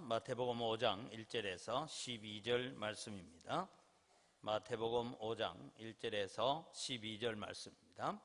마태복음 5장 1절에서 12절 말씀입니다. 마태복음 5장 1절에서 12절 말씀입니다.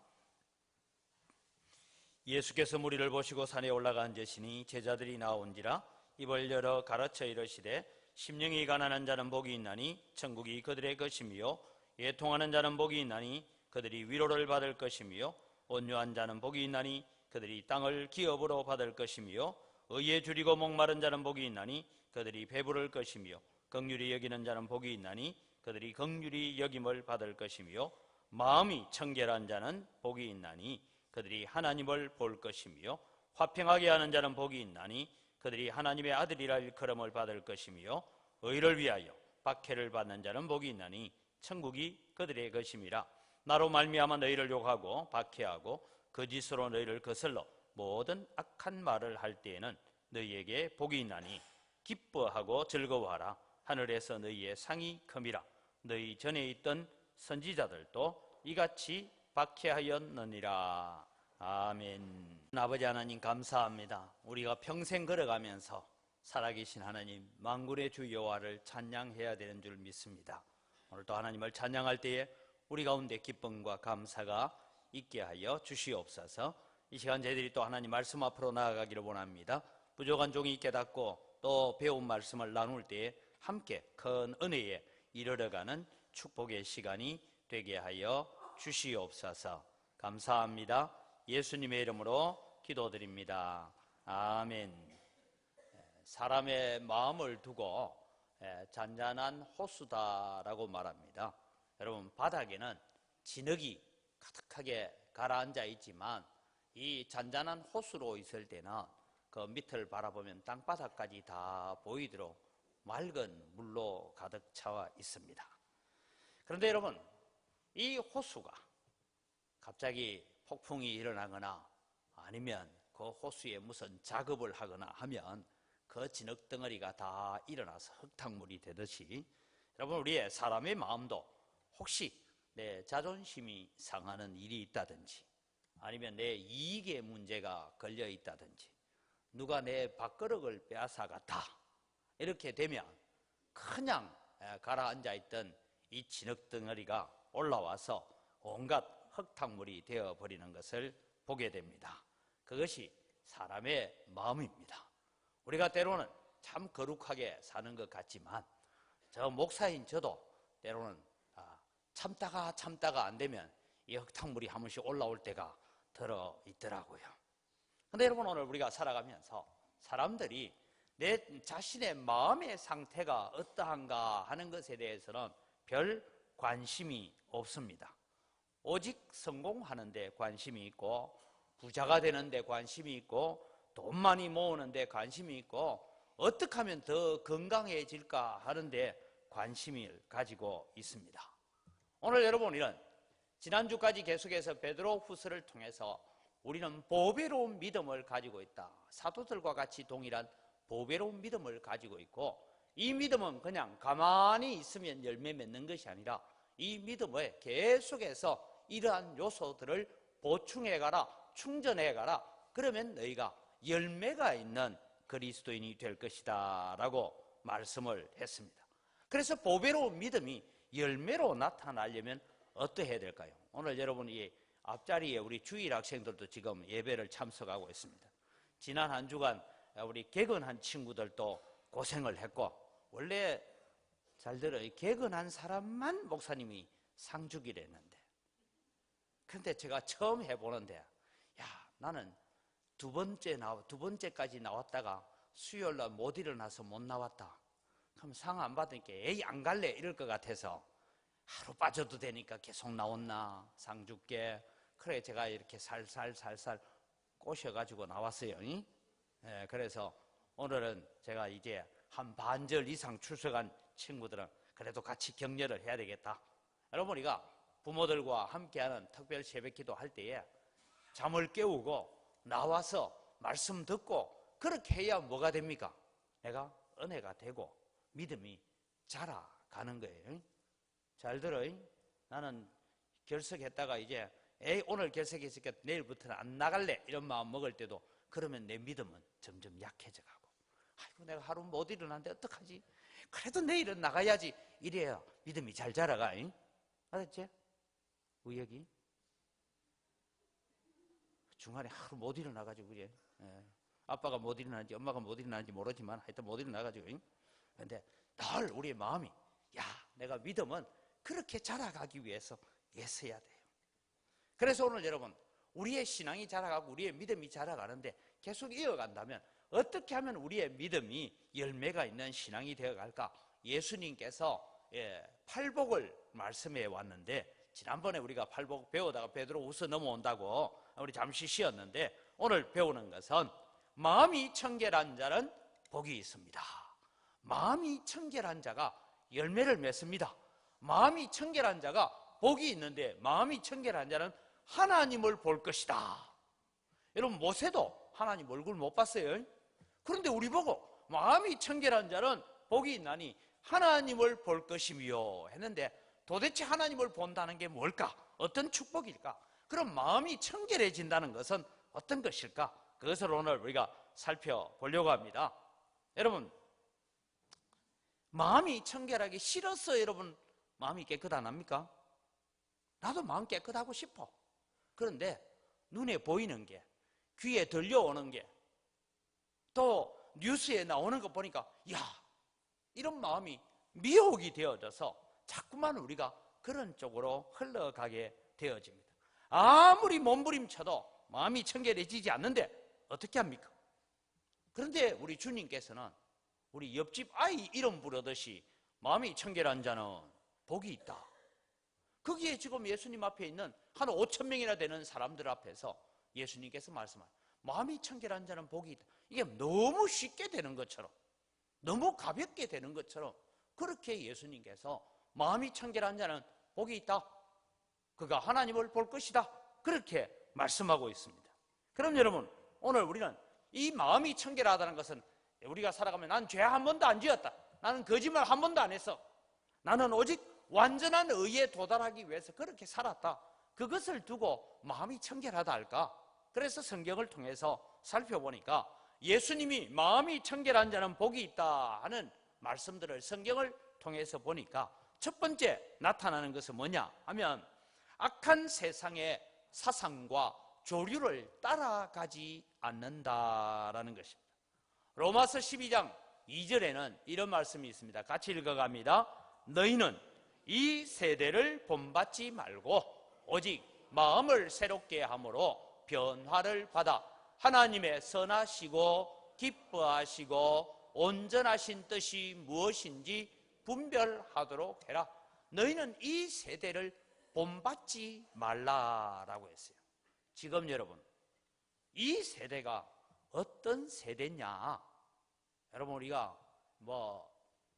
예수께서 무리를 보시고 산에 올라가 앉으시니 제자들이 나온지라 입을 열어 가르쳐 이르시되 심령이 가난한 자는 복이 있나니 천국이 그들의 것이며 애통하는 자는 복이 있나니 그들이 위로를 받을 것이며 온유한 자는 복이 있나니 그들이 땅을 기업으로 받을 것이며 의에 줄이고 목마른 자는 복이 있나니 그들이 배부를 것이며 긍휼히 여기는 자는 복이 있나니 그들이 긍휼히 여김을 받을 것이며 마음이 청결한 자는 복이 있나니 그들이 하나님을 볼 것이며 화평하게 하는 자는 복이 있나니 그들이 하나님의 아들이라 일컬음을 받을 것이며 의를 위하여 박해를 받는 자는 복이 있나니 천국이 그들의 것임이라. 나로 말미암아 너희를 욕하고 박해하고 거짓으로 너희를 거슬러 모든 악한 말을 할 때에는 너희에게 복이 있나니 기뻐하고 즐거워하라. 하늘에서 너희의 상이 큼이라. 너희 전에 있던 선지자들도 이같이 박해하였느니라. 아멘. 아버지 하나님 감사합니다. 우리가 평생 걸어가면서 살아계신 하나님 만군의 주 여호와를 찬양해야 되는 줄 믿습니다. 오늘도 하나님을 찬양할 때에 우리 가운데 기쁨과 감사가 있게 하여 주시옵소서. 이 시간 저희들이 또 하나님 말씀 앞으로 나아가기를 원합니다. 부족한 종이 깨닫고 또 배운 말씀을 나눌 때에 함께 큰 은혜에 이르러가는 축복의 시간이 되게 하여 주시옵소서. 감사합니다. 예수님의 이름으로 기도드립니다. 아멘. 사람의 마음을 두고 잔잔한 호수다라고 말합니다. 여러분, 바닥에는 진흙이 가득하게 가라앉아 있지만 이 잔잔한 호수로 있을 때는 그 밑을 바라보면 땅바닥까지 다 보이도록 맑은 물로 가득 차와 있습니다. 그런데 여러분, 이 호수가 갑자기 폭풍이 일어나거나 아니면 그 호수에 무슨 작업을 하거나 하면 그 진흙 덩어리가 다 일어나서 흙탕물이 되듯이 여러분, 우리의 사람의 마음도 혹시 내 자존심이 상하는 일이 있다든지 아니면 내 이익의 문제가 걸려 있다든지 누가 내 밥그릇을 빼앗아갔다 이렇게 되면 그냥 가라앉아 있던 이 진흙 덩어리가 올라와서 온갖 흙탕물이 되어버리는 것을 보게 됩니다. 그것이 사람의 마음입니다. 우리가 때로는 참 거룩하게 사는 것 같지만 저 목사인 저도 때로는 참다가 안 되면 이 흙탕물이 한 번씩 올라올 때가 들어 있더라고요. 그런데 여러분, 오늘 우리가 살아가면서 사람들이 내 자신의 마음의 상태가 어떠한가 하는 것에 대해서는 별 관심이 없습니다. 오직 성공하는 데 관심이 있고 부자가 되는 데 관심이 있고 돈 많이 모으는 데 관심이 있고 어떻게 하면 더 건강해질까 하는 데 관심을 가지고 있습니다. 오늘 여러분은 지난주까지 계속해서 베드로후서를 통해서 우리는 보배로운 믿음을 가지고 있다. 사도들과 같이 동일한 보배로운 믿음을 가지고 있고 이 믿음은 그냥 가만히 있으면 열매 맺는 것이 아니라 이 믿음에 계속해서 이러한 요소들을 보충해가라, 충전해가라. 그러면 너희가 열매가 있는 그리스도인이 될 것이다 라고 말씀을 했습니다. 그래서 보배로운 믿음이 열매로 나타나려면 어떠해야 될까요? 오늘 여러분 이 앞자리에 우리 주일 학생들도 지금 예배를 참석하고 있습니다. 지난 한 주간 우리 개근한 친구들도 고생을 했고 원래 잘 들어요. 개근한 사람만 목사님이 상 주기로 했는데 근데 제가 처음 해보는데 야, 나는 두 번째까지 나왔다가 수요일날 못 일어나서 못 나왔다. 그럼 상 안 받으니까 에이 안 갈래 이럴 것 같아서 하루 빠져도 되니까 계속 나왔나 상 줄게. 그래 제가 이렇게 살살 꼬셔가지고 나왔어요. 그래서 오늘은 제가 이제 한 반절 이상 출석한 친구들은 그래도 같이 격려를 해야 되겠다. 여러분, 우리가 부모들과 함께하는 특별 새벽기도 할 때에 잠을 깨우고 나와서 말씀 듣고 그렇게 해야 뭐가 됩니까? 내가 은혜가 되고 믿음이 자라가는 거예요. 잘 들어요. 나는 결석했다가 이제 에이 오늘 결석했으니까 내일부터는 안 나갈래 이런 마음 먹을 때도 그러면 내 믿음은 점점 약해져 가고 아이고 내가 하루 못 일어났는데 어떡하지? 그래도 내일은 나가야지. 이래야 믿음이 잘 자라가. 잉? 알았지? 의역이 중간에 하루 못 일어나가지고 그래. 예. 아빠가 못 일어나는지 엄마가 못 일어나는지 모르지만 하여튼 못 일어나가지고. 그런데 늘 우리의 마음이 야 내가 믿음은 그렇게 자라가기 위해서 애써야 돼요. 그래서 오늘 여러분 우리의 신앙이 자라가고 우리의 믿음이 자라가는데 계속 이어간다면 어떻게 하면 우리의 믿음이 열매가 있는 신앙이 되어갈까? 예수님께서 팔복을 말씀해 왔는데 지난번에 우리가 팔복 배우다가 베드로 웃어 넘어온다고 우리 잠시 쉬었는데 오늘 배우는 것은 마음이 청결한 자는 복이 있습니다. 마음이 청결한 자가 열매를 맺습니다. 마음이 청결한 자가 복이 있는데 마음이 청결한 자는 하나님을 볼 것이다. 여러분 모세도 하나님 얼굴 못 봤어요. 그런데 우리 보고 마음이 청결한 자는 복이 있나니 하나님을 볼 것이며 했는데 도대체 하나님을 본다는 게 뭘까? 어떤 축복일까? 그럼 마음이 청결해진다는 것은 어떤 것일까? 그것을 오늘 우리가 살펴보려고 합니다. 여러분 마음이 청결하기 싫어서 여러분 마음이 깨끗 안 합니까? 나도 마음 깨끗하고 싶어. 그런데 눈에 보이는 게 귀에 들려오는 게 또 뉴스에 나오는 거 보니까 야 이런 마음이 미혹이 되어져서 자꾸만 우리가 그런 쪽으로 흘러가게 되어집니다. 아무리 몸부림쳐도 마음이 청결해지지 않는데 어떻게 합니까? 그런데 우리 주님께서는 우리 옆집 아이 이름 부르듯이 마음이 청결한 자는 복이 있다. 거기에 지금 예수님 앞에 있는 한 5천 명이나 되는 사람들 앞에서 예수님께서 말씀하세요. 마음이 청결한 자는 복이 있다. 이게 너무 쉽게 되는 것처럼 너무 가볍게 되는 것처럼 그렇게 예수님께서 마음이 청결한 자는 복이 있다. 그가 하나님을 볼 것이다. 그렇게 말씀하고 있습니다. 그럼 여러분 오늘 우리는 이 마음이 청결하다는 것은 우리가 살아가면 난 죄 한 번도 안 지었다. 나는 거짓말 한 번도 안 했어. 나는 오직 완전한 의에 도달하기 위해서 그렇게 살았다. 그것을 두고 마음이 청결하다 할까? 그래서 성경을 통해서 살펴보니까 예수님이 마음이 청결한 자는 복이 있다 하는 말씀들을 성경을 통해서 보니까 첫 번째 나타나는 것은 뭐냐 하면 악한 세상의 사상과 조류를 따라가지 않는다라는 것입니다. 로마서 12장 2절에는 이런 말씀이 있습니다. 같이 읽어갑니다. 너희는 이 세대를 본받지 말고 오직 마음을 새롭게 함으로 변화를 받아 하나님의 선하시고 기뻐하시고 온전하신 뜻이 무엇인지 분별하도록 해라. 너희는 이 세대를 본받지 말라라고 했어요. 지금 여러분 이 세대가 어떤 세대냐? 여러분 우리가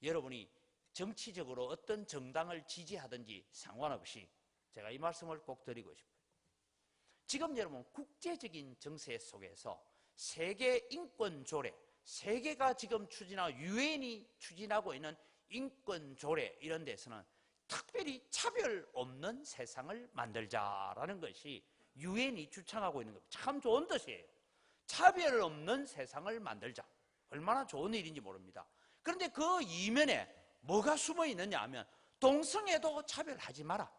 여러분이 정치적으로 어떤 정당을 지지하든지 상관없이 제가 이 말씀을 꼭 드리고 싶어요. 지금 여러분 국제적인 정세 속에서 세계 인권 조례, 세계가 지금 추진하고 유엔이 추진하고 있는 인권 조례 이런 데서는 특별히 차별 없는 세상을 만들자라는 것이 유엔이 주창하고 있는 겁니다. 참 좋은 뜻이에요. 차별 없는 세상을 만들자. 얼마나 좋은 일인지 모릅니다. 그런데 그 이면에 뭐가 숨어 있느냐 하면 동성애도 차별하지 마라.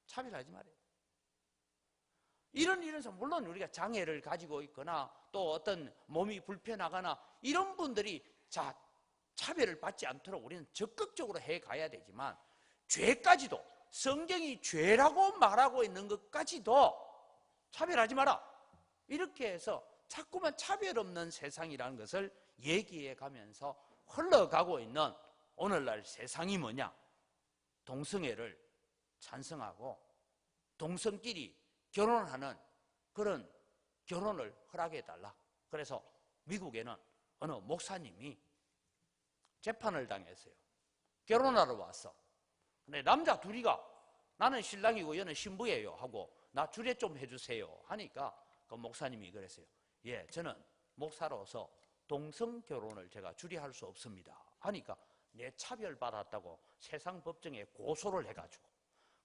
차별하지 말아요. 이런 일에서 물론 우리가 장애를 가지고 있거나 또 어떤 몸이 불편하거나 이런 분들이 차별을 받지 않도록 우리는 적극적으로 해가야 되지만 죄까지도 성경이 죄라고 말하고 있는 것까지도 차별하지 마라. 이렇게 해서 자꾸만 차별 없는 세상이라는 것을 얘기해 가면서 흘러가고 있는 오늘날 세상이 뭐냐? 동성애를 찬성하고 동성끼리 결혼하는 그런 결혼을 허락해달라. 그래서 미국에는 어느 목사님이 재판을 당했어요. 결혼하러 왔어. 근데 남자 둘이가 나는 신랑이고 얘는 신부예요 하고 나 주례 좀 해주세요 하니까 그 목사님이 그랬어요. 예, 저는 목사로서 동성 결혼을 제가 주례할 수 없습니다 하니까 내 차별받았다고 세상 법정에 고소를 해가지고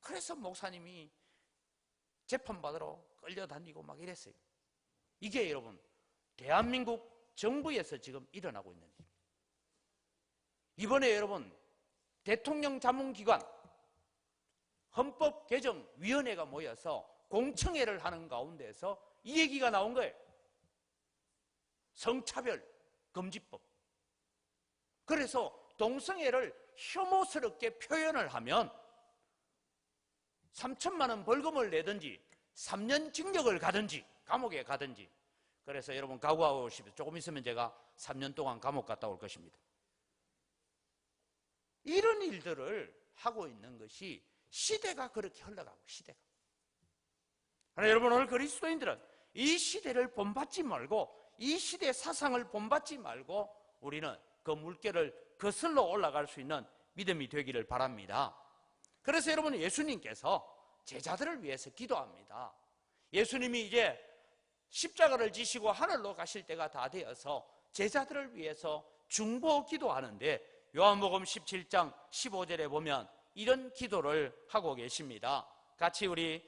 그래서 목사님이 재판받으러 끌려다니고 막 이랬어요. 이게 여러분 대한민국 정부에서 지금 일어나고 있는 일입니다. 이번에 여러분 대통령 자문기관 헌법개정위원회가 모여서 공청회를 하는 가운데서 이 얘기가 나온 거예요. 성차별 금지법. 그래서 동성애를 혐오스럽게 표현을 하면 3천만 원 벌금을 내든지 3년 징역을 가든지 감옥에 가든지. 그래서 여러분 각오하고 싶어요. 조금 있으면 제가 3년 동안 감옥 갔다 올 것입니다. 이런 일들을 하고 있는 것이 시대가 그렇게 흘러가고 시대가. 그러나 여러분 오늘 그리스도인들은 이 시대를 본받지 말고 이 시대 사상을 본받지 말고 우리는 그 물결을 거슬러 올라갈 수 있는 믿음이 되기를 바랍니다. 그래서 여러분 예수님께서 제자들을 위해서 기도합니다. 예수님이 이제 십자가를 지시고 하늘로 가실 때가 다 되어서 제자들을 위해서 중보 기도하는데 요한복음 17장 15절에 보면 이런 기도를 하고 계십니다. 같이 우리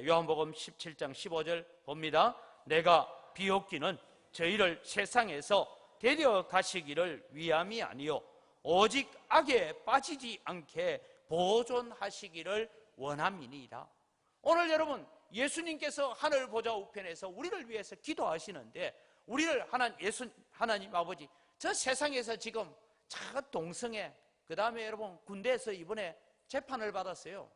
요한복음 17장 15절 봅니다. 내가 비옵기는 저희를 세상에서 데려가시기를 위함이 아니요 오직 악에 빠지지 않게 보존하시기를 원함이니이다. 오늘 여러분 예수님께서 하늘 보좌 우편에서 우리를 위해서 기도하시는데 우리를 하나님 아버지 저 세상에서 지금 저 동성애 그 다음에 여러분 군대에서 이번에 재판을 받았어요.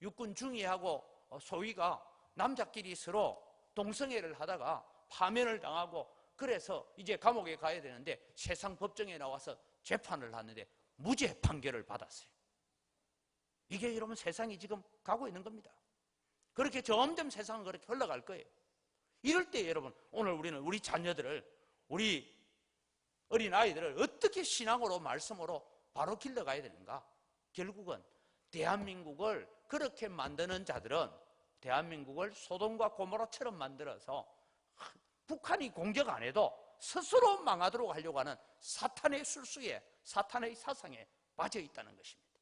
육군 중위하고 소위가 남자끼리 서로 동성애를 하다가 파면을 당하고 그래서 이제 감옥에 가야 되는데 세상 법정에 나와서 재판을 하는데 무죄 판결을 받았어요. 이게 여러분 세상이 지금 가고 있는 겁니다. 그렇게 점점 세상은 그렇게 흘러갈 거예요. 이럴 때 여러분 오늘 우리는 우리 자녀들을 우리 어린아이들을 어떻게 신앙으로 말씀으로 바로 길러가야 되는가? 결국은 대한민국을 그렇게 만드는 자들은 대한민국을 소돔과 고모라처럼 만들어서 북한이 공격 안 해도 스스로 망하도록 하려고 하는 사탄의 술수에 사탄의 사상에 빠져 있다는 것입니다.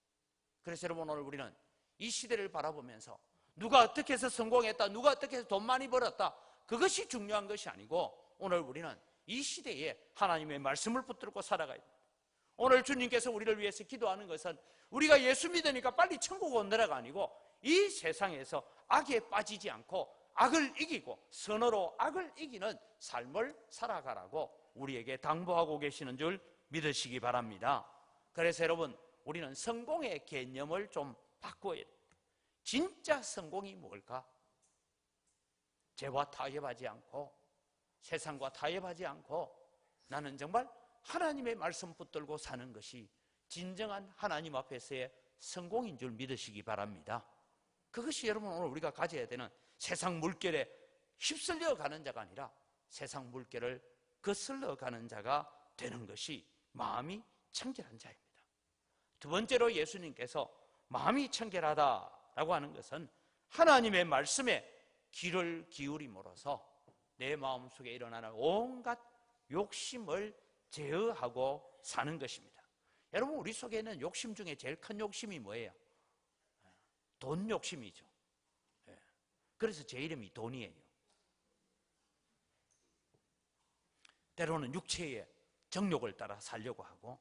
그래서 여러분 오늘 우리는 이 시대를 바라보면서 누가 어떻게 해서 성공했다, 누가 어떻게 해서 돈 많이 벌었다, 그것이 중요한 것이 아니고 오늘 우리는 이 시대에 하나님의 말씀을 붙들고 살아가야 됩니다. 오늘 주님께서 우리를 위해서 기도하는 것은 우리가 예수 믿으니까 빨리 천국 온다가 아니고 이 세상에서 악에 빠지지 않고 악을 이기고 선어로 악을 이기는 삶을 살아가라고 우리에게 당부하고 계시는 줄 믿으시기 바랍니다. 그래서 여러분 우리는 성공의 개념을 좀 바꿔야 돼요. 진짜 성공이 뭘까? 죄와 타협하지 않고 세상과 타협하지 않고 나는 정말 하나님의 말씀 붙들고 사는 것이 진정한 하나님 앞에서의 성공인 줄 믿으시기 바랍니다. 그것이 여러분 오늘 우리가 가져야 되는 세상 물결에 휩쓸려 가는 자가 아니라 세상 물결을 거슬러 가는 자가 되는 것이 마음이 청결한 자입니다. 두 번째로 예수님께서 마음이 청결하다라고 하는 것은 하나님의 말씀에 귀를 기울임으로써 내 마음속에 일어나는 온갖 욕심을 제어하고 사는 것입니다. 여러분 우리 속에 있는 욕심 중에 제일 큰 욕심이 뭐예요? 돈 욕심이죠. 그래서 제 이름이 돈이에요. 때로는 육체의 정욕을 따라 살려고 하고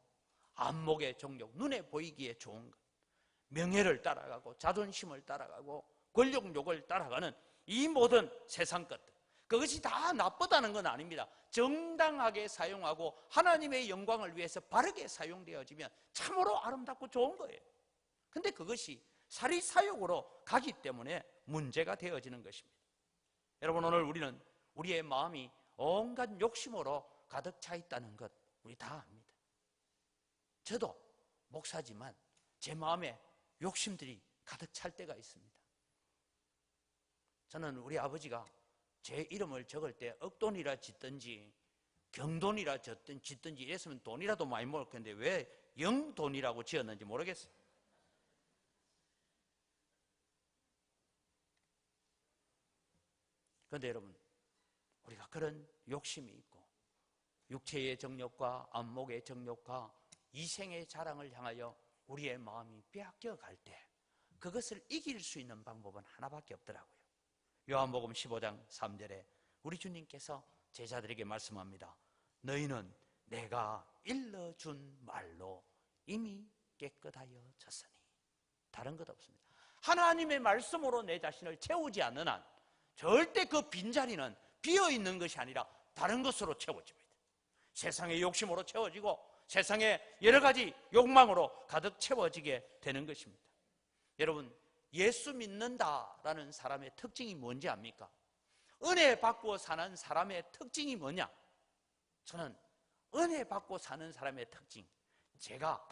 안목의 정욕, 눈에 보이기에 좋은 것, 명예를 따라가고 자존심을 따라가고 권력욕을 따라가는 이 모든 세상 것들, 그것이 다 나쁘다는 건 아닙니다. 정당하게 사용하고 하나님의 영광을 위해서 바르게 사용되어지면 참으로 아름답고 좋은 거예요. 근데 그것이 사리사욕으로 가기 때문에 문제가 되어지는 것입니다. 여러분 오늘 우리는 우리의 마음이 온갖 욕심으로 가득 차 있다는 것 우리 다 압니다. 저도 목사지만 제 마음에 욕심들이 가득 찰 때가 있습니다. 저는 우리 아버지가 제 이름을 적을 때 억돈이라 짓든지 경돈이라 짓든지 이랬으면 돈이라도 많이 모을 텐데 왜 영돈이라고 지었는지 모르겠어요. 그런데 여러분 우리가 그런 욕심이 있고 육체의 정욕과 안목의 정욕과 이생의 자랑을 향하여 우리의 마음이 빼앗겨 갈 때 그것을 이길 수 있는 방법은 하나밖에 없더라고요. 요한복음 15장 3절에 우리 주님께서 제자들에게 말씀합니다. 너희는 내가 일러준 말로 이미 깨끗하여 졌으니. 다른 것 없습니다. 하나님의 말씀으로 내 자신을 채우지 않는 한 절대 그 빈자리는 비어있는 것이 아니라 다른 것으로 채워집니다. 세상의 욕심으로 채워지고 세상의 여러 가지 욕망으로 가득 채워지게 되는 것입니다. 여러분, 예수 믿는다라는 사람의 특징이 뭔지 압니까? 은혜 받고 사는 사람의 특징이 뭐냐? 저는 은혜 받고 사는 사람의 특징, 제가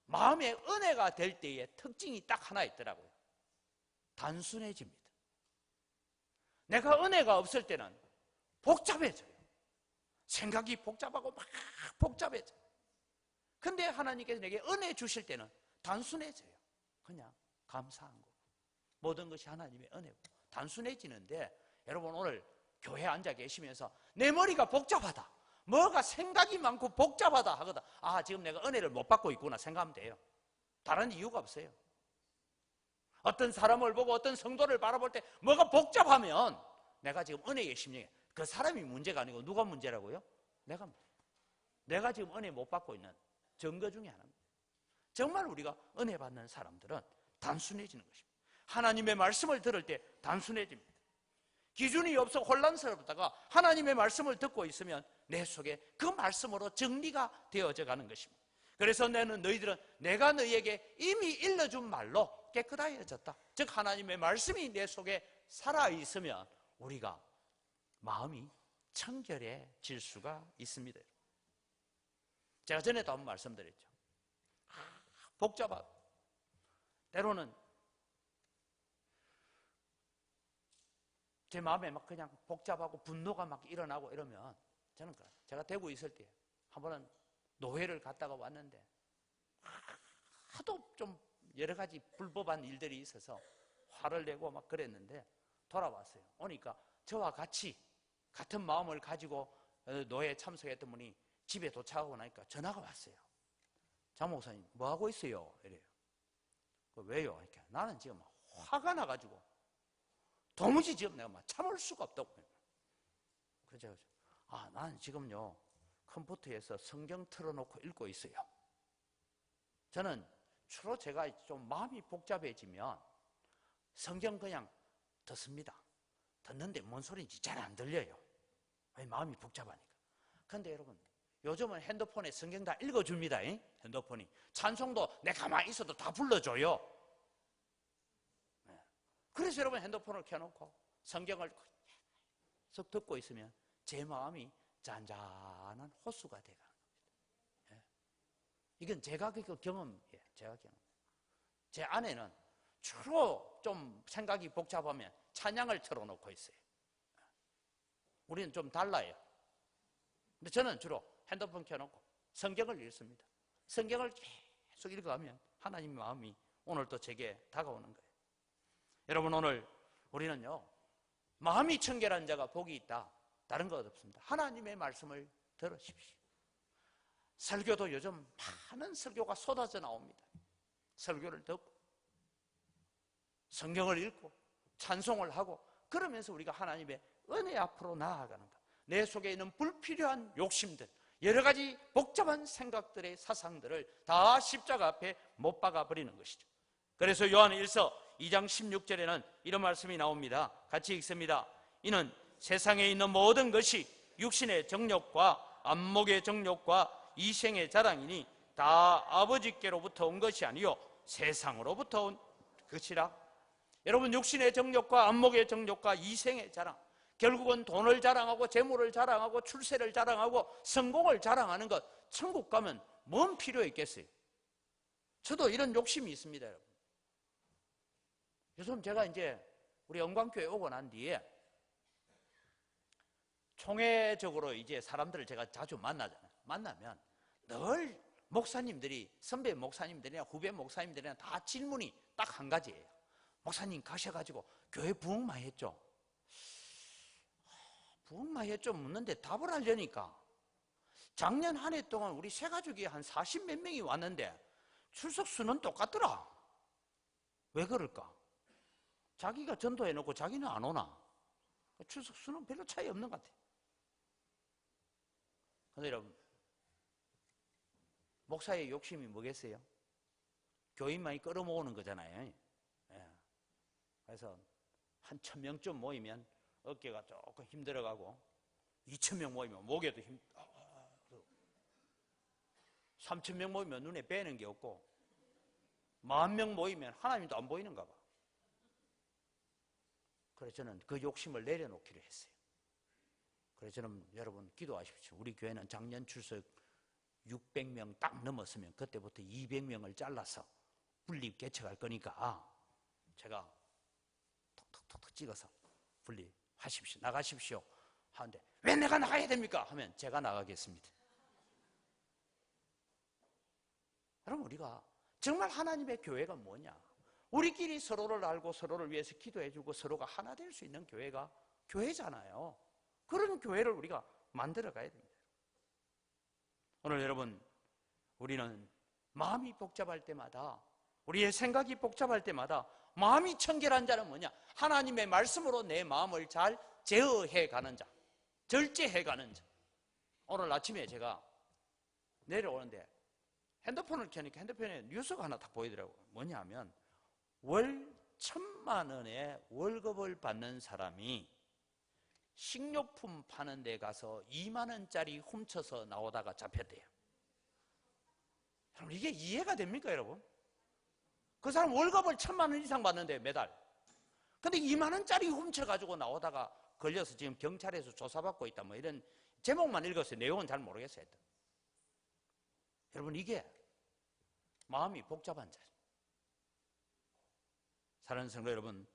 마음의 은혜가 될 때의 특징이 딱 하나 있더라고요. 단순해집니다. 내가 은혜가 없을 때는 복잡해져요. 생각이 복잡하고 막 복잡해져요. 근데 하나님께서 내게 은혜 주실 때는 단순해져요. 그냥 감사한 거고, 모든 것이 하나님의 은혜고 단순해지는데, 여러분 오늘 교회에 앉아 계시면서 내 머리가 복잡하다, 뭐가 생각이 많고 복잡하다 하거든, 아, 지금 내가 은혜를 못 받고 있구나 생각하면 돼요. 다른 이유가 없어요. 어떤 사람을 보고 어떤 성도를 바라볼 때 뭐가 복잡하면 내가 지금 은혜의 심령에, 그 사람이 문제가 아니고 누가 문제라고요? 내가 지금 은혜 못 받고 있는 증거 중에 하나입니다. 정말 우리가 은혜 받는 사람들은 단순해지는 것입니다. 하나님의 말씀을 들을 때 단순해집니다. 기준이 없어 혼란스럽다가 하나님의 말씀을 듣고 있으면 내 속에 그 말씀으로 정리가 되어져 가는 것입니다. 그래서 너희들은 내가 너희에게 이미 일러준 말로 깨끗하여졌다. 즉 하나님의 말씀이 내 속에 살아있으면 우리가 마음이 청결해질 수가 있습니다. 제가 전에도 한번 말씀드렸죠. 복잡하고 때로는 제 마음에 막 그냥 복잡하고 분노가 막 일어나고 이러면, 저는 제가 대구에 있을 때 한 번은 노회를 갔다가 왔는데 하도 좀 여러 가지 불법한 일들이 있어서 화를 내고 막 그랬는데 돌아왔어요. 오니까 저와 같이 같은 마음을 가지고 노회에 참석했던 분이 집에 도착하고 나니까 전화가 왔어요. 장 목사님 뭐 하고 있어요? 이래요. 왜요? 이렇게 나는 지금 화가 나가지고 도무지 지금 내가 막 참을 수가 없다고. 그래서 나는 지금요 컴퓨터에서 성경 틀어놓고 읽고 있어요. 저는 주로 제가 좀 마음이 복잡해지면 성경 그냥 듣습니다. 듣는데 뭔 소리인지 잘 안 들려요. 왜? 마음이 복잡하니까. 그런데 여러분, 요즘은 핸드폰에 성경 다 읽어줍니다. 핸드폰이 찬송도 내가 가만히 있어도 다 불러줘요. 그래서 여러분 핸드폰을 켜놓고 성경을 쭉 듣고 있으면 제 마음이 잔잔한 호수가 되어가는 겁니다. 이건 제가 그 경험이에요. 제가 경험. 제 아내는 주로 좀 생각이 복잡하면 찬양을 틀어놓고 있어요. 우리는 좀 달라요. 근데 저는 주로 핸드폰 켜놓고 성경을 읽습니다. 성경을 계속 읽어가면 하나님의 마음이 오늘 또 제게 다가오는 거예요. 여러분, 오늘 우리는요 마음이 청결한 자가 복이 있다, 다른 것 없습니다. 하나님의 말씀을 들으십시오. 설교도 요즘 많은 설교가 쏟아져 나옵니다. 설교를 듣고 성경을 읽고 찬송을 하고 그러면서 우리가 하나님의 은혜 앞으로 나아가는 것, 내 속에 있는 불필요한 욕심들, 여러 가지 복잡한 생각들의 사상들을 다 십자가 앞에 못 박아 버리는 것이죠. 그래서 요한 1서 2장 16절에는 이런 말씀이 나옵니다. 같이 읽습니다. 이는 세상에 있는 모든 것이 육신의 정욕과 안목의 정욕과 이생의 자랑이니 다 아버지께로부터 온 것이 아니요 세상으로부터 온 것이라. 여러분, 육신의 정욕과 안목의 정욕과 이생의 자랑, 결국은 돈을 자랑하고 재물을 자랑하고 출세를 자랑하고 성공을 자랑하는 것, 천국 가면 뭔 필요 있겠어요? 저도 이런 욕심이 있습니다. 여러분, 요즘 제가 이제 우리 영광교회 오고 난 뒤에 총회적으로 이제 사람들을 제가 자주 만나잖아요. 만나면 늘 목사님들이, 선배 목사님들이나 후배 목사님들이나 다 질문이 딱 한 가지예요. 목사님 가셔가지고 교회 부흥 많이 했죠? 부흥 많이 했죠? 묻는데 답을 하려니까 작년 한 해 동안 우리 세 가족이 한 40몇 명이 왔는데 출석 수는 똑같더라. 왜 그럴까? 자기가 전도해놓고 자기는 안 오나? 출석 수는 별로 차이 없는 것 같아요. 근데 여러분, 목사의 욕심이 뭐겠어요? 교인만이 끌어모으는 거잖아요. 예. 그래서 한 1000명쯤 모이면 어깨가 조금 힘들어가고 2000명 모이면 목에도 3000명 모이면 눈에 뵈는 게 없고 10,000명 모이면 하나님도 안 보이는가 봐. 그래서 저는 그 욕심을 내려놓기로 했어요. 그래서 저는 여러분 기도하십시오. 우리 교회는 작년 출석 600명 딱 넘었으면 그때부터 200명을 잘라서 분립 개척할 거니까 제가 톡톡톡 찍어서 분립하십시오. 나가십시오. 하는데 왜 내가 나가야 됩니까? 하면 제가 나가겠습니다. 여러분, 우리가 정말 하나님의 교회가 뭐냐? 우리끼리 서로를 알고 서로를 위해서 기도해주고 서로가 하나 될 수 있는 교회가 교회잖아요. 그런 교회를 우리가 만들어 가야 됩니다. 오늘 여러분, 우리는 마음이 복잡할 때마다, 우리의 생각이 복잡할 때마다 마음이 청결한 자는 뭐냐? 하나님의 말씀으로 내 마음을 잘 제어해 가는 자, 절제해 가는 자. 오늘 아침에 제가 내려오는데 핸드폰을 켜니까 핸드폰에 뉴스가 하나 딱 보이더라고요. 뭐냐 하면 월 1,000만 원의 월급을 받는 사람이 식료품 파는 데 가서 2만 원짜리 훔쳐서 나오다가 잡혔대요. 이게 이해가 됩니까, 여러분? 그 사람 월급을 1,000만 원 이상 받는데 매달. 근데 2만 원짜리 훔쳐가지고 나오다가 걸려서 지금 경찰에서 조사받고 있다, 뭐 이런 제목만 읽었어요. 내용은 잘 모르겠어요. 여러분, 이게 마음이 복잡한 자죠. 사랑하는 성도 여러분,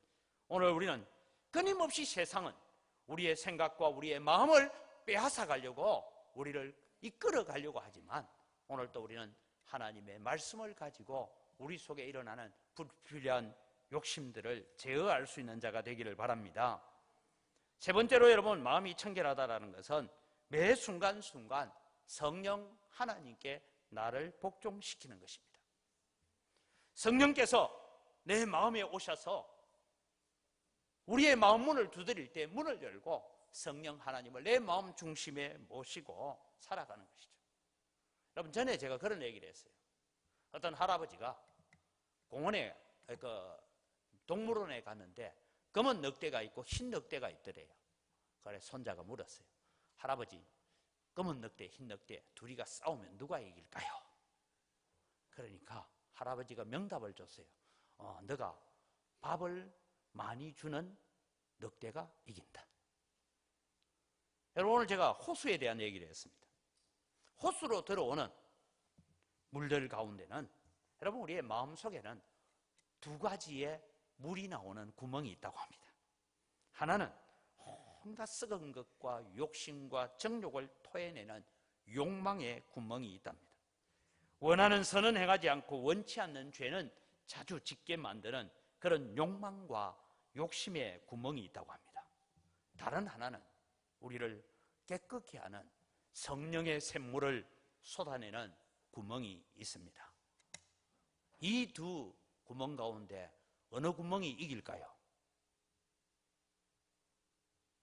오늘 우리는 끊임없이 세상은 우리의 생각과 우리의 마음을 빼앗아 가려고 우리를 이끌어 가려고 하지만 오늘 또 우리는 하나님의 말씀을 가지고 우리 속에 일어나는 불필요한 욕심들을 제어할 수 있는 자가 되기를 바랍니다. 세 번째로 여러분, 마음이 청결하다라는 것은 매 순간순간 성령 하나님께 나를 복종시키는 것입니다. 성령께서 내 마음에 오셔서 우리의 마음 문을 두드릴 때 문을 열고 성령 하나님을 내 마음 중심에 모시고 살아가는 것이죠. 여러분, 전에 제가 그런 얘기를 했어요. 어떤 할아버지가 공원에, 동물원에 갔는데 검은 늑대가 있고 흰 늑대가 있더래요. 그래서 손자가 물었어요. 할아버지, 검은 늑대, 흰 늑대 둘이가 싸우면 누가 이길까요? 그러니까 할아버지가 명답을 줬어요. 너가 밥을 많이 주는 늑대가 이긴다. 여러분, 오늘 제가 호수에 대한 얘기를 했습니다. 호수로 들어오는 물들 가운데는 여러분, 우리의 마음속에는 두 가지의 물이 나오는 구멍이 있다고 합니다. 하나는 온갖 썩은 것과 욕심과 정욕을 토해내는 욕망의 구멍이 있답니다. 원하는 선은 행하지 않고 원치 않는 죄는 자주 짓게 만드는 그런 욕망과 욕심의 구멍이 있다고 합니다. 다른 하나는 우리를 깨끗게 하는 성령의 샘물을 쏟아내는 구멍이 있습니다. 이 두 구멍 가운데 어느 구멍이 이길까요?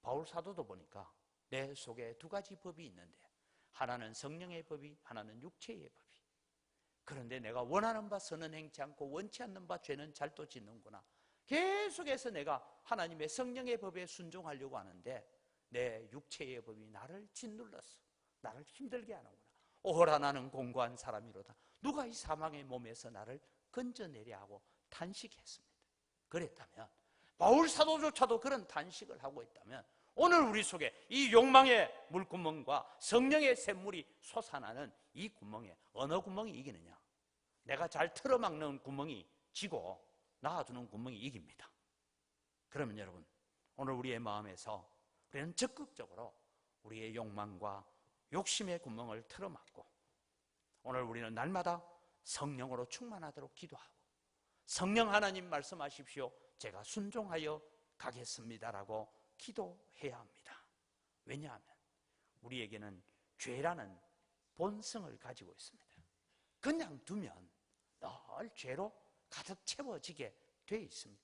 바울 사도도 보니까 내 속에 두 가지 법이 있는데 하나는 성령의 법이, 하나는 육체의 법이. 그런데 내가 원하는 바 선은 행치 않고 원치 않는 바 죄는 잘도 짓는구나. 계속해서 내가 하나님의 성령의 법에 순종하려고 하는데 내 육체의 법이 나를 짓눌렀어. 나를 힘들게 하는구나. 오호라 나는 공고한 사람이로다. 누가 이 사망의 몸에서 나를 건져내려 하고 탄식했습니다. 그랬다면 바울 사도조차도 그런 탄식을 하고 있다면 오늘 우리 속에 이 욕망의 물구멍과 성령의 샘물이 솟아나는 이 구멍에 어느 구멍이 이기느냐? 내가 잘 틀어막는 구멍이 지고 놔두는 구멍이 이깁니다. 그러면 여러분, 오늘 우리의 마음에서 우리는 적극적으로 우리의 욕망과 욕심의 구멍을 틀어막고 오늘 우리는 날마다 성령으로 충만하도록 기도하고 성령 하나님 말씀하십시오. 제가 순종하여 가겠습니다라고 기도해야 합니다. 왜냐하면 우리에게는 죄라는 본성을 가지고 있습니다. 그냥 두면 늘 죄로 가득 채워지게 돼 있습니다.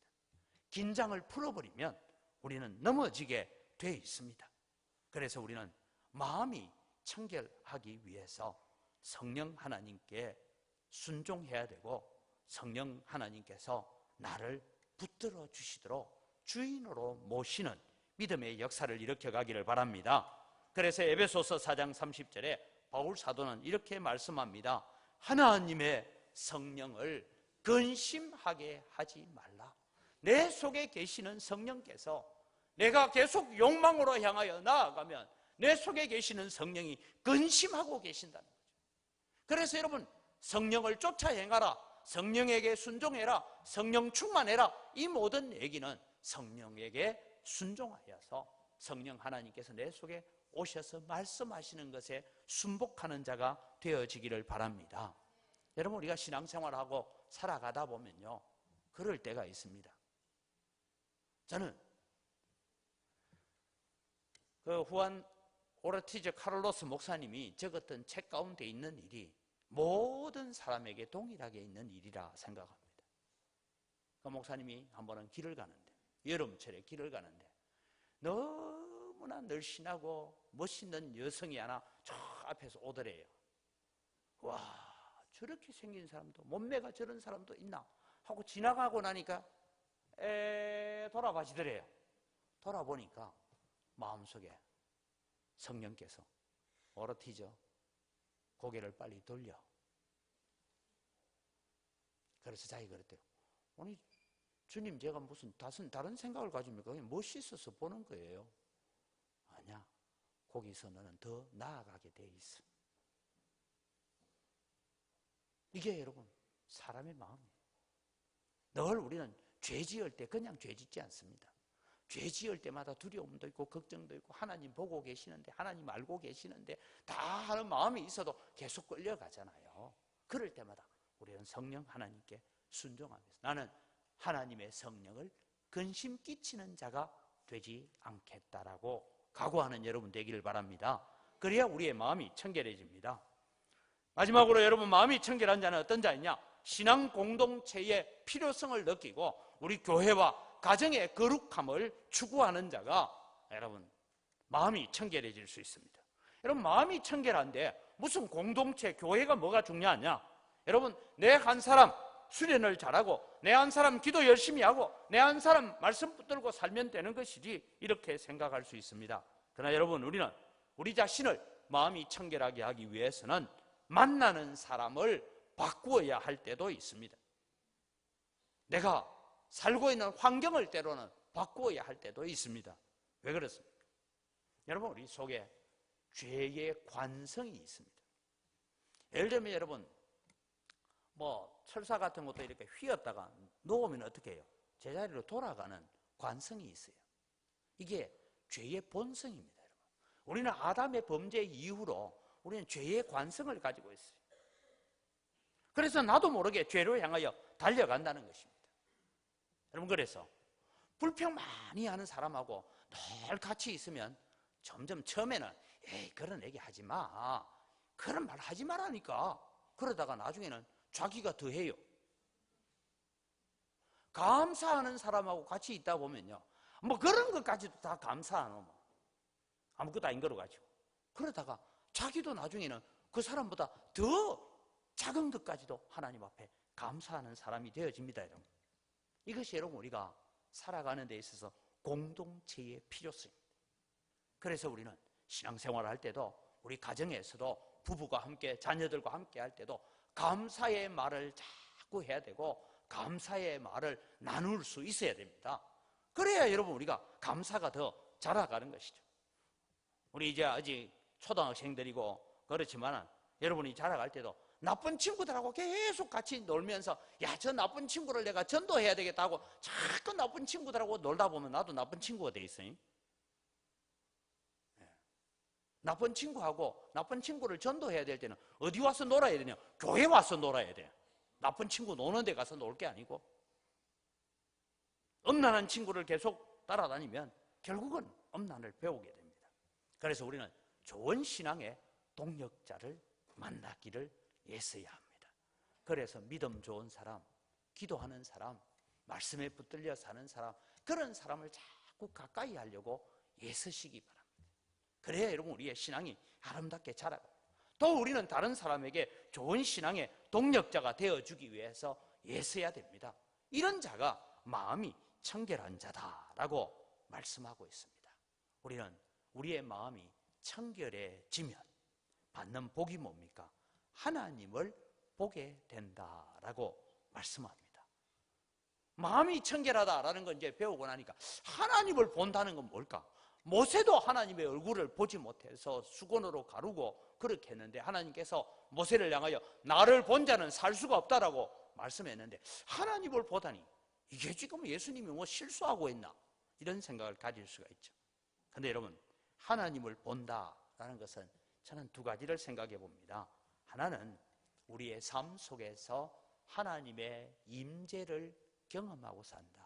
긴장을 풀어버리면 우리는 넘어지게 돼 있습니다. 그래서 우리는 마음이 청결하기 위해서 성령 하나님께 순종해야 되고, 성령 하나님께서 나를 붙들어 주시도록 주인으로 모시는 믿음의 역사를 일으켜가기를 바랍니다. 그래서 에베소서 4장 30절에 바울 사도는 이렇게 말씀합니다. 하나님의 성령을 근심하게 하지 말라. 내 속에 계시는 성령께서, 내가 계속 욕망으로 향하여 나아가면 내 속에 계시는 성령이 근심하고 계신다는 거죠. 그래서 여러분, 성령을 쫓아 행하라, 성령에게 순종해라, 성령 충만해라, 이 모든 얘기는 성령에게 순종하여서 성령 하나님께서 내 속에 오셔서 말씀하시는 것에 순복하는 자가 되어지기를 바랍니다. 여러분, 우리가 신앙생활하고 살아가다 보면요, 그럴 때가 있습니다. 저는 그 후안 오르티즈 카를로스 목사님이 적었던 책 가운데 있는 일이 모든 사람에게 동일하게 있는 일이라 생각합니다. 그 목사님이 한 번은 길을 가는데, 여름철에 길을 가는데 너무나 늘씬하고 멋있는 여성이 하나 저 앞에서 오더래요. 와, 저렇게 생긴 사람도, 몸매가 저런 사람도 있나 하고 지나가고 나니까 돌아봐지더래요. 돌아보니까 마음속에 성령께서 오르티저 고개를 빨리 돌려. 그래서 자기가 그랬대요. 아니 주님, 제가 무슨 다른 생각을 가집니까? 그냥 멋있어서 보는 거예요. 아니야, 거기서 너는 더 나아가게 돼 있어. 이게 여러분 사람의 마음이에요. 늘 우리는 죄 지을 때 그냥 죄 짓지 않습니다. 죄 지을 때마다 두려움도 있고 걱정도 있고, 하나님 보고 계시는데, 하나님 알고 계시는데 다 하는 마음이 있어도 계속 끌려가잖아요. 그럴 때마다 우리는 성령 하나님께 순종하면서 나는 하나님의 성령을 근심 끼치는 자가 되지 않겠다라고 각오하는 여러분 되기를 바랍니다. 그래야 우리의 마음이 청결해집니다. 마지막으로 여러분, 마음이 청결한 자는 어떤 자이냐? 신앙 공동체의 필요성을 느끼고 우리 교회와 가정의 거룩함을 추구하는 자가 여러분 마음이 청결해질 수 있습니다. 여러분, 마음이 청결한데 무슨 공동체, 교회가 뭐가 중요하냐? 여러분, 내 한 사람 수련을 잘하고, 내 한 사람 기도 열심히 하고, 내 한 사람 말씀 붙들고 살면 되는 것이지, 이렇게 생각할 수 있습니다. 그러나 여러분, 우리는 우리 자신을 마음이 청결하게 하기 위해서는 만나는 사람을 바꾸어야 할 때도 있습니다. 내가 살고 있는 환경을 때로는 바꾸어야 할 때도 있습니다. 왜 그렇습니까? 여러분, 우리 속에 죄의 관성이 있습니다. 예를 들면 여러분, 철사 같은 것도 이렇게 휘었다가 놓으면 어떻게 해요? 제자리로 돌아가는 관성이 있어요. 이게 죄의 본성입니다. 여러분, 우리는 아담의 범죄 이후로 우리는 죄의 관성을 가지고 있어요. 그래서 나도 모르게 죄로 향하여 달려간다는 것입니다. 여러분, 그래서 불평 많이 하는 사람하고 늘 같이 있으면 점점 처음에는 에이, 그런 얘기 하지 마, 그런 말 하지 말라니까, 그러다가 나중에는 자기가 더 해요. 감사하는 사람하고 같이 있다 보면요, 그런 것까지도 다 감사하노, 아무것도 아닌 거로 가지고, 그러다가 자기도 나중에는 그 사람보다 더 작은 것까지도 하나님 앞에 감사하는 사람이 되어집니다. 여러분, 이것이 여러분 우리가 살아가는 데 있어서 공동체의 필요성입니다. 그래서 우리는 신앙생활을 할 때도, 우리 가정에서도 부부가 함께, 자녀들과 함께 할 때도 감사의 말을 자꾸 해야 되고, 감사의 말을 나눌 수 있어야 됩니다. 그래야 여러분 우리가 감사가 더 자라가는 것이죠. 우리 이제 아직 초등학생들이고 그렇지만 여러분이 자라갈 때도 나쁜 친구들하고 계속 같이 놀면서, 야, 저 나쁜 친구를 내가 전도해야 되겠다고 자꾸 나쁜 친구들하고 놀다 보면 나도 나쁜 친구가 돼 있어요. 나쁜 친구하고 나쁜 친구를 전도해야 될 때는 어디 와서 놀아야 되냐? 교회 와서 놀아야 돼. 나쁜 친구 노는 데 가서 놀 게 아니고. 음란한 친구를 계속 따라다니면 결국은 음란을 배우게 됩니다. 그래서 우리는 좋은 신앙의 동역자를 만나기를 애써야 합니다. 그래서 믿음 좋은 사람, 기도하는 사람, 말씀에 붙들려 사는 사람, 그런 사람을 자꾸 가까이 하려고 애쓰시기 바랍니다. 그래야 여러분 우리의 신앙이 아름답게 자라고, 또 우리는 다른 사람에게 좋은 신앙의 동력자가 되어주기 위해서 애써야 됩니다. 이런 자가 마음이 청결한 자다라고 말씀하고 있습니다. 우리는 우리의 마음이 청결해지면 받는 복이 뭡니까? 하나님을 보게 된다라고 말씀합니다. 마음이 청결하다라는 건 이제 배우고 나니까 하나님을 본다는 건 뭘까? 모세도 하나님의 얼굴을 보지 못해서 수건으로 가르고 그렇게 했는데 하나님께서 모세를 향하여 나를 본 자는 살 수가 없다라고 말씀했는데, 하나님을 보다니 이게 지금 예수님이 뭐 실수하고 있나 이런 생각을 가질 수가 있죠. 그런데 여러분, 하나님을 본다라는 것은 저는 두 가지를 생각해 봅니다. 하나는 우리의 삶 속에서 하나님의 임재를 경험하고 산다.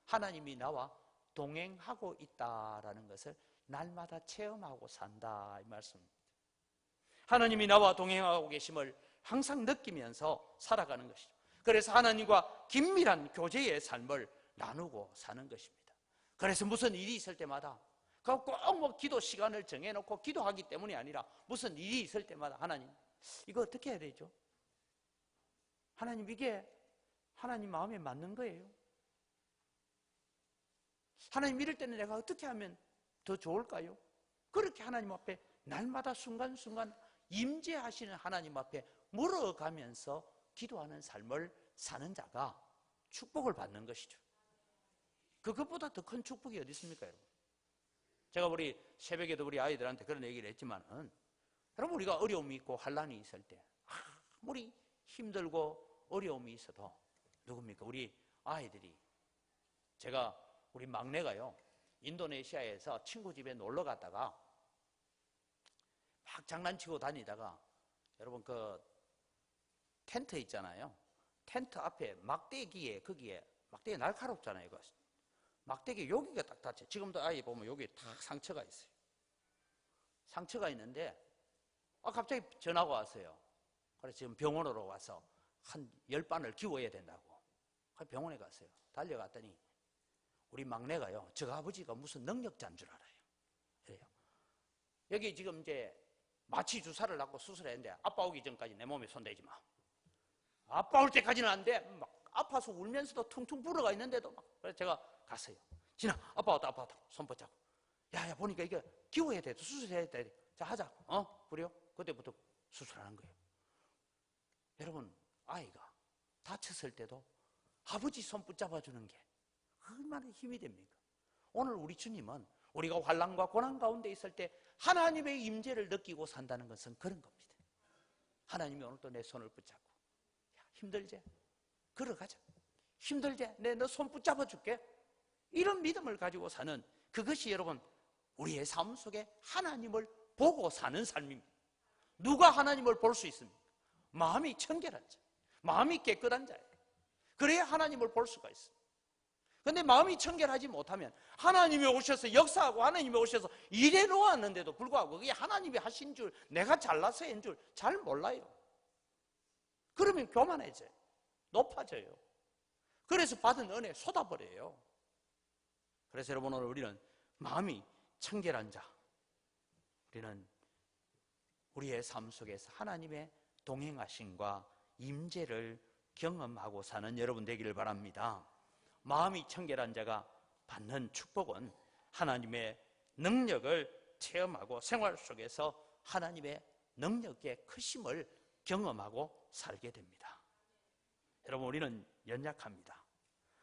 하나님이 나와 동행하고 있다라는 것을 날마다 체험하고 산다, 이 말씀입니다. 하나님이 나와 동행하고 계심을 항상 느끼면서 살아가는 것이죠. 그래서 하나님과 긴밀한 교제의 삶을 나누고 사는 것입니다. 그래서 무슨 일이 있을 때마다 꼭 뭐 기도 시간을 정해놓고 기도하기 때문이 아니라 무슨 일이 있을 때마다 하나님, 이거 어떻게 해야 되죠? 하나님, 이게 하나님 마음에 맞는 거예요? 하나님, 이럴 때는 내가 어떻게 하면 더 좋을까요? 그렇게 하나님 앞에 날마다 순간순간 임재하시는 하나님 앞에 물어가면서 기도하는 삶을 사는 자가 축복을 받는 것이죠. 그것보다 더 큰 축복이 어디 있습니까, 여러분? 제가 우리 새벽에도 우리 아이들한테 그런 얘기를 했지만은, 여러분, 우리가 어려움이 있고 환란이 있을 때 아무리 힘들고 어려움이 있어도 누굽니까? 우리 아이들이, 제가 우리 막내가요, 인도네시아에서 친구 집에 놀러 갔다가 막 장난치고 다니다가, 여러분 그 텐트 있잖아요. 텐트 앞에 막대기에, 거기에 막대기 날카롭잖아요. 이거 막대기 여기가 딱 닫혀. 지금도 아이 보면 여기 딱 상처가 있어요. 상처가 있는데 갑자기 전화가 왔어요. 그래서 지금 병원으로 와서 한 10바늘 기워야 된다고. 병원에 갔어요. 달려갔더니 우리 막내가요, 저 아버지가 무슨 능력자인 줄 알아요. 그래요. 여기 지금 이제 마취 주사를 놨고 수술했는데 아빠 오기 전까지 내 몸에 손대지 마. 아빠 올 때까지는 안 돼. 막 아파서 울면서도 퉁퉁 불어가 있는데도 막. 그래서 제가 갔어요. 진아, 아빠 왔다, 아빠 왔다. 손 붙잡고. 야, 보니까 이게 기워야 돼. 수술해야 돼. 자, 하자. 그래요? 그때부터 수술하는 거예요. 여러분, 아이가 다쳤을 때도 아버지 손 붙잡아주는 게 얼마나 힘이 됩니까? 오늘 우리 주님은 우리가 환난과 고난 가운데 있을 때 하나님의 임재를 느끼고 산다는 것은 그런 겁니다. 하나님이 오늘도 내 손을 붙잡고, 야, 힘들지? 걸어가자. 힘들지? 내 너 손 붙잡아 줄게. 이런 믿음을 가지고 사는, 그것이 여러분 우리의 삶 속에 하나님을 보고 사는 삶입니다. 누가 하나님을 볼 수 있습니까? 마음이 청결한 자, 마음이 깨끗한 자예요. 그래야 하나님을 볼 수가 있습니다. 그런데 마음이 청결하지 못하면 하나님이 오셔서 역사하고 하나님이 오셔서 일해 놓았는데도 불구하고 그게 하나님이 하신 줄, 내가 잘나서 한 줄 잘 몰라요. 그러면 교만해져요. 높아져요. 그래서 받은 은혜 쏟아버려요. 그래서 여러분, 오늘 우리는 마음이 청결한 자, 우리는 우리의 삶 속에서 하나님의 동행하심과 임재를 경험하고 사는 여러분 되기를 바랍니다. 마음이 청결한 자가 받는 축복은 하나님의 능력을 체험하고 생활 속에서 하나님의 능력의 크심을 경험하고 살게 됩니다. 여러분, 우리는 연약합니다.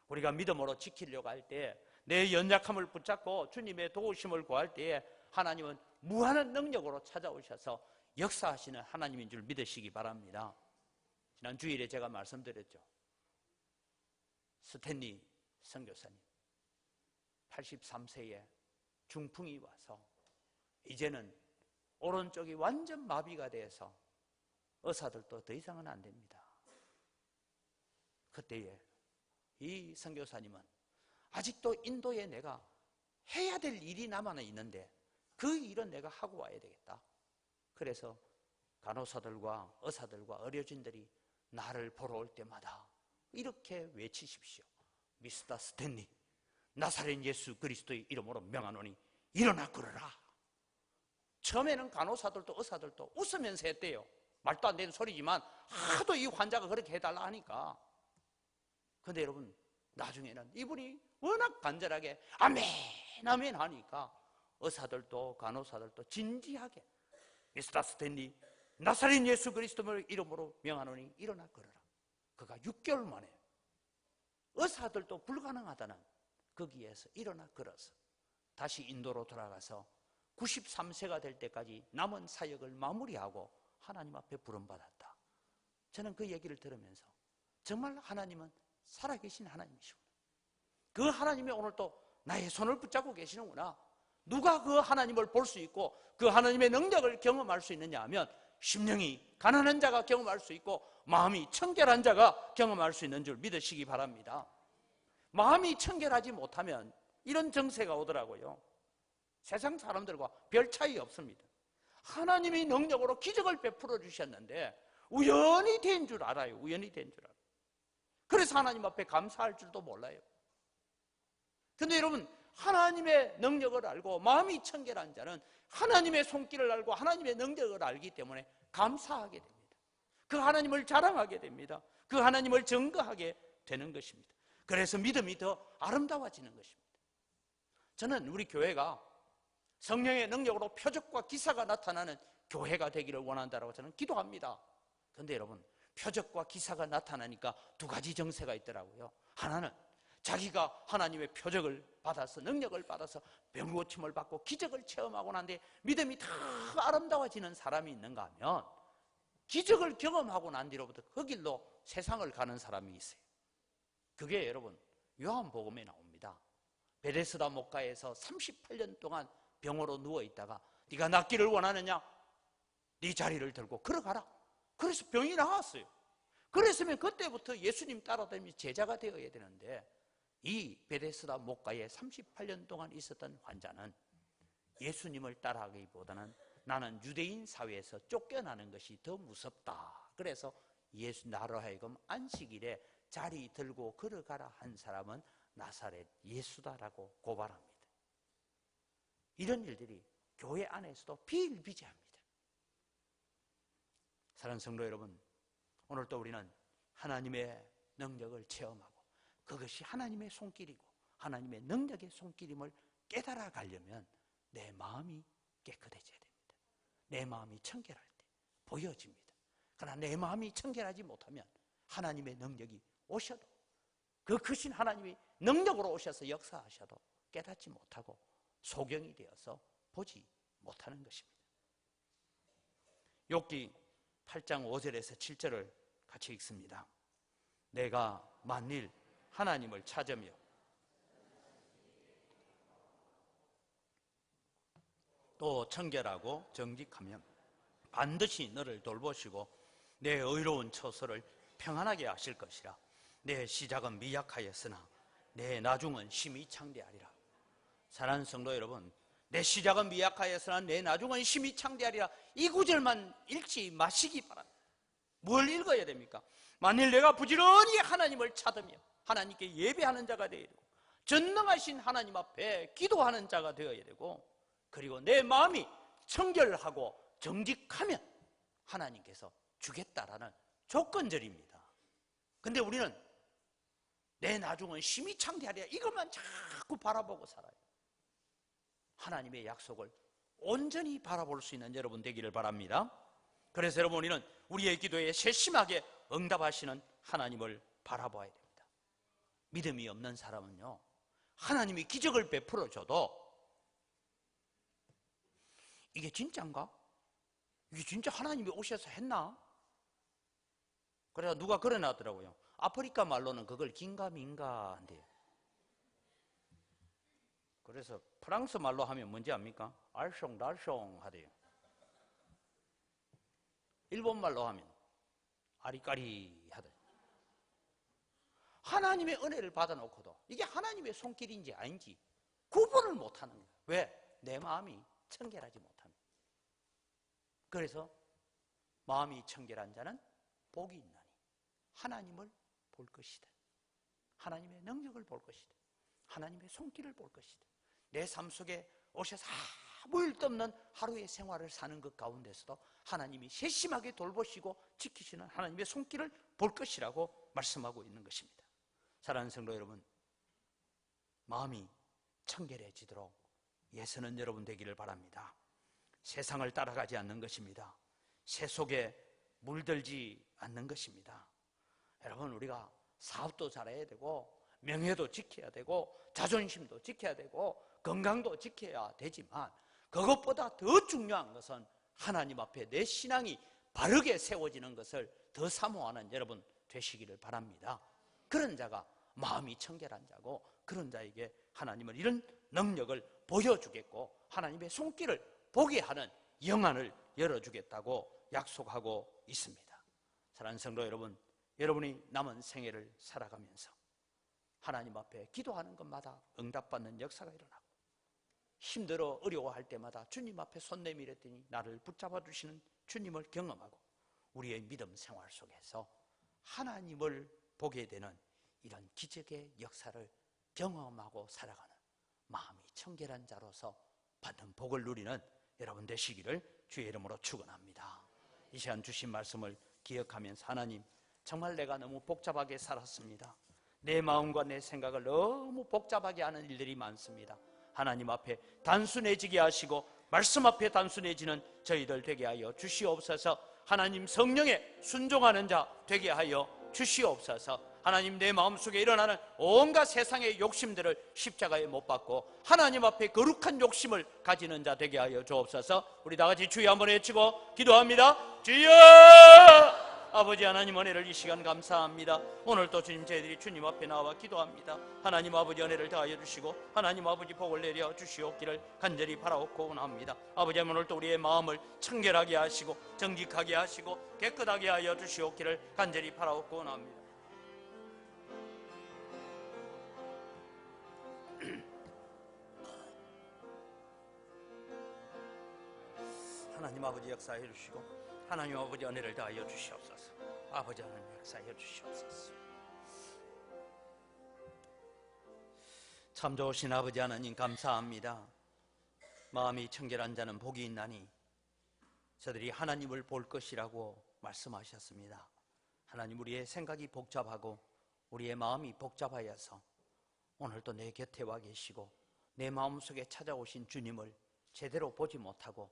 우리가 믿음으로 지키려고 할 때, 내 연약함을 붙잡고 주님의 도우심을 구할 때에 하나님은 무한한 능력으로 찾아오셔서 역사하시는 하나님인 줄 믿으시기 바랍니다. 지난 주일에 제가 말씀드렸죠. 스탠리 선교사님 83세에 중풍이 와서 이제는 오른쪽이 완전 마비가 돼서 의사들도 더 이상은 안 됩니다. 그때에 이 선교사님은 아직도 인도에 내가 해야 될 일이 남아 있는데 그 일은 내가 하고 와야 되겠다. 그래서 간호사들과 의사들과 의료진들이 나를 보러 올 때마다 이렇게 외치십시오. 미스터 스탠리, 나사렛 예수 그리스도의 이름으로 명하노니 일어나 걸어라. 처음에는 간호사들도 의사들도 웃으면서 했대요. 말도 안 되는 소리지만 하도 이 환자가 그렇게 해달라 하니까. 근데 여러분, 나중에는 이분이 워낙 간절하게 아멘 아멘 하니까 의사들도 간호사들도 진지하게 미스터 스탠리, 나사렛 예수 그리스도의 이름으로 명하노니 일어나 걸어라. 그가 6개월 만에 의사들도 불가능하다는 거기에서 일어나 걸어서 다시 인도로 돌아가서 93세가 될 때까지 남은 사역을 마무리하고 하나님 앞에 부름받았다. 저는 그 얘기를 들으면서 정말 하나님은 살아계신 하나님이시구나. 그 하나님이 오늘 또 나의 손을 붙잡고 계시는구나. 누가 그 하나님을 볼 수 있고 그 하나님의 능력을 경험할 수 있느냐 하면 심령이 가난한 자가 경험할 수 있고 마음이 청결한 자가 경험할 수 있는 줄 믿으시기 바랍니다. 마음이 청결하지 못하면 이런 정세가 오더라고요. 세상 사람들과 별 차이 없습니다. 하나님이 능력으로 기적을 베풀어 주셨는데 우연히 된 줄 알아요. 우연히 된 줄 알아요. 그래서 하나님 앞에 감사할 줄도 몰라요. 근데 여러분, 하나님의 능력을 알고 마음이 청결한 자는 하나님의 손길을 알고 하나님의 능력을 알기 때문에 감사하게 됩니다. 그 하나님을 자랑하게 됩니다. 그 하나님을 증거하게 되는 것입니다. 그래서 믿음이 더 아름다워지는 것입니다. 저는 우리 교회가 성령의 능력으로 표적과 기사가 나타나는 교회가 되기를 원한다고 저는 기도합니다. 그런데 여러분, 표적과 기사가 나타나니까 두 가지 정세가 있더라고요. 하나는 자기가 하나님의 표적을 받아서 능력을 받아서 병고침을 받고 기적을 체험하고 난 뒤에 믿음이 다 아름다워지는 사람이 있는가 하면 기적을 경험하고 난 뒤로부터 그 길로 세상을 가는 사람이 있어요. 그게 여러분 요한복음에 나옵니다. 베데스다 목가에서 38년 동안 병으로 누워있다가 네가 낫기를 원하느냐? 네 자리를 들고 걸어가라. 그래서 병이 나았어요. 그랬으면 그때부터 예수님 따라다니며 제자가 되어야 되는데 이 베데스다 목가에 38년 동안 있었던 환자는 예수님을 따라하기보다는 나는 유대인 사회에서 쫓겨나는 것이 더 무섭다. 그래서 예수 나로 하여금 안식일에 자리 들고 걸어가라 한 사람은 나사렛 예수다라고 고발합니다. 이런 일들이 교회 안에서도 비일비재합니다. 사랑하는 성도 여러분, 오늘도 우리는 하나님의 능력을 체험하고 그것이 하나님의 손길이고 하나님의 능력의 손길임을 깨달아 가려면 내 마음이 깨끗해져야 됩니다. 내 마음이 청결할 때 보여집니다. 그러나 내 마음이 청결하지 못하면 하나님의 능력이 오셔도 그 크신 하나님이 능력으로 오셔서 역사하셔도 깨닫지 못하고 소경이 되어서 보지 못하는 것입니다. 욥기 8장 5절에서 7절을 같이 읽습니다. 내가 만일 하나님을 찾으며 또 청결하고 정직하면 반드시 너를 돌보시고 내 의로운 처소를 평안하게 하실 것이라. 내 시작은 미약하였으나 내 나중은 심히 창대하리라. 사랑하는 성도 여러분, 내 시작은 미약하였으나 내 나중은 심히 창대하리라. 이 구절만 읽지 마시기 바랍니다. 뭘 읽어야 됩니까? 만일 내가 부지런히 하나님을 찾으며 하나님께 예배하는 자가 되어야 되고 전능하신 하나님 앞에 기도하는 자가 되어야 되고 그리고 내 마음이 청결하고 정직하면 하나님께서 주겠다라는 조건절입니다. 근데 우리는 내 나중은 심히 창대하리라 이것만 자꾸 바라보고 살아요. 하나님의 약속을 온전히 바라볼 수 있는 여러분 되기를 바랍니다. 그래서 여러분, 우리는 우리의 기도에 세심하게 응답하시는 하나님을 바라봐야 됩니다. 믿음이 없는 사람은요, 하나님이 기적을 베풀어 줘도 이게 진짜인가? 이게 진짜 하나님이 오셔서 했나? 그래서 누가 그러나더라고요. 아프리카 말로는 그걸 긴가민가 한대요. 그래서 프랑스 말로 하면 뭔지 압니까? 알숑달숑 하대요. 일본 말로 하면 아리까리 하대요. 하나님의 은혜를 받아놓고도 이게 하나님의 손길인지 아닌지 구분을 못하는 거예요. 왜? 내 마음이 청결하지 못합니다. 그래서 마음이 청결한 자는 복이 있나니 하나님을 볼 것이다. 하나님의 능력을 볼 것이다. 하나님의 손길을 볼 것이다. 내 삶 속에 오셔서 아무 일도 없는 하루의 생활을 사는 것 가운데서도 하나님이 세심하게 돌보시고 지키시는 하나님의 손길을 볼 것이라고 말씀하고 있는 것입니다. 사랑하는 성도 여러분, 마음이 청결해지도록 예서는 여러분 되기를 바랍니다. 세상을 따라가지 않는 것입니다. 새 속에 물들지 않는 것입니다. 여러분, 우리가 사업도 잘해야 되고 명예도 지켜야 되고 자존심도 지켜야 되고 건강도 지켜야 되지만 그것보다 더 중요한 것은 하나님 앞에 내 신앙이 바르게 세워지는 것을 더 사모하는 여러분 되시기를 바랍니다. 그런 자가 마음이 청결한 자고 그런 자에게 하나님은 이런 능력을 보여주겠고 하나님의 손길을 보게 하는 영안을 열어주겠다고 약속하고 있습니다. 사랑하는 성도 여러분, 여러분이 남은 생애를 살아가면서 하나님 앞에 기도하는 것마다 응답받는 역사가 일어나고 힘들어 어려워할 때마다 주님 앞에 손 내밀었더니 나를 붙잡아 주시는 주님을 경험하고 우리의 믿음 생활 속에서 하나님을 보게 되는 이런 기적의 역사를 경험하고 살아가는 마음이 청결한 자로서 받는 복을 누리는 여러분 되시기를 주의 이름으로 축원합니다. 이 시간 주신 말씀을 기억하면서 하나님, 정말 내가 너무 복잡하게 살았습니다. 내 마음과 내 생각을 너무 복잡하게 하는 일들이 많습니다. 하나님 앞에 단순해지게 하시고 말씀 앞에 단순해지는 저희들 되게 하여 주시옵소서. 하나님 성령에 순종하는 자 되게 하여 주시옵소서. 하나님, 내 마음속에 일어나는 온갖 세상의 욕심들을 십자가에 못 박고 하나님 앞에 거룩한 욕심을 가지는 자 되게 하여 주옵소서. 우리 다같이 주여 한번 외치고 기도합니다. 주여! 아버지 하나님, 은혜를 이 시간 감사합니다. 오늘 또 주님, 저희들이 주님 앞에 나와 기도합니다. 하나님 아버지, 은혜를 더하여 주시고 하나님 아버지 복을 내려 주시옵기를 간절히 바라옵고 원합니다. 아버지, 오늘 또 우리의 마음을 청결하게 하시고 정직하게 하시고 깨끗하게 하여 주시옵기를 간절히 바라옵고 원합니다. 하나님 아버지, 역사해 주시고 하나님 아버지, 은혜를 다하여 주시옵소서. 아버지 하나님, 역사해 주시옵소서. 참 좋으신 아버지 하나님, 감사합니다. 마음이 청결한 자는 복이 있나니 저들이 하나님을 볼 것이라고 말씀하셨습니다. 하나님, 우리의 생각이 복잡하고 우리의 마음이 복잡하여서 오늘도 내 곁에 와 계시고 내 마음속에 찾아오신 주님을 제대로 보지 못하고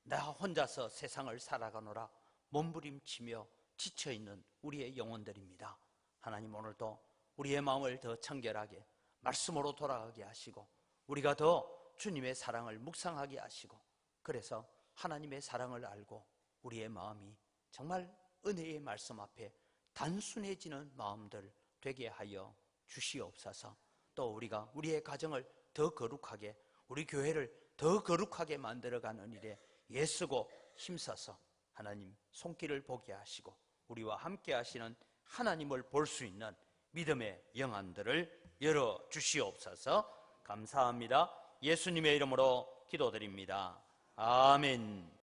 나 혼자서 세상을 살아가노라 몸부림치며 지쳐있는 우리의 영혼들입니다. 하나님, 오늘도 우리의 마음을 더 청결하게 말씀으로 돌아가게 하시고 우리가 더 주님의 사랑을 묵상하게 하시고 그래서 하나님의 사랑을 알고 우리의 마음이 정말 은혜의 말씀 앞에 단순해지는 마음들 되게 하여 주시옵소서. 또 우리가 우리의 가정을 더 거룩하게, 우리 교회를 더 거룩하게 만들어가는 일에 애쓰고 힘써서 하나님 손길을 보게 하시고 우리와 함께 하시는 하나님을 볼 수 있는 믿음의 영안들을 열어주시옵소서. 감사합니다. 예수님의 이름으로 기도드립니다. 아멘.